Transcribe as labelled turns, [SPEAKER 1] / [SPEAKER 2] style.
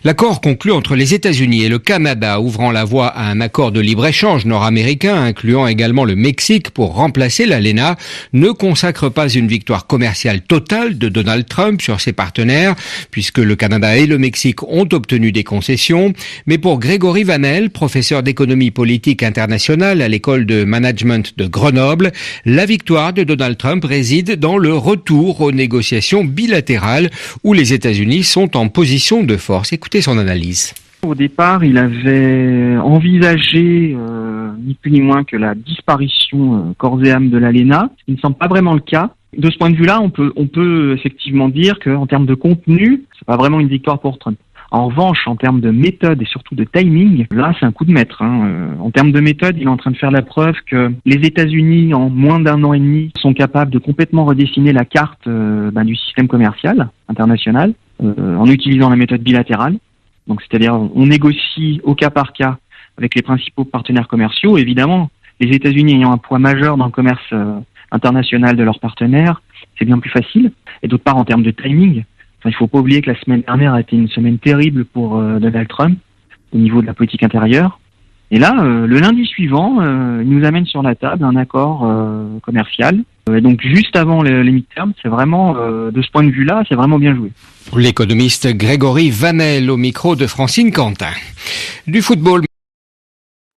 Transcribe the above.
[SPEAKER 1] L'accord conclu entre les États-Unis et le Canada, ouvrant la voie à un accord de libre-échange nord-américain, incluant également le Mexique pour remplacer l'ALENA, ne consacre pas une victoire commerciale totale de Donald Trump sur ses partenaires, puisque le Canada et le Mexique ont obtenu des concessions. Mais pour Grégory Vanel, professeur d'économie politique internationale à l'école de management de Grenoble, la victoire de Donald Trump réside dans le retour aux négociations bilatérales où les États-Unis sont en position de force. Écoutez son analyse.
[SPEAKER 2] Au départ, il avait envisagé ni plus ni moins que la disparition corps et âme de l'ALENA. Il ne semble pas vraiment le cas. De ce point de vue-là, on peut effectivement dire qu'en termes de contenu, c'est pas vraiment une victoire pour Trump. En revanche, en termes de méthode et surtout de timing, là, c'est un coup de maître. En termes de méthode, il est en train de faire la preuve que les États-Unis, en moins d'un an et demi, sont capables de complètement redessiner la carte du système commercial international en utilisant la méthode bilatérale. Donc, c'est-à-dire, on négocie au cas par cas avec les principaux partenaires commerciaux. Évidemment, les États-Unis ayant un poids majeur dans le commerce international de leurs partenaires, c'est bien plus facile. Et d'autre part, en termes de timing, il ne faut pas oublier que la semaine dernière a été une semaine terrible pour Donald Trump au niveau de la politique intérieure. Et là, le lundi suivant, il nous amène sur la table un accord commercial. Et donc, juste avant les midterms, c'est vraiment, de ce point de vue-là, c'est vraiment bien joué.
[SPEAKER 1] L'économiste Grégory Vanel au micro de Francine Quentin. Du football.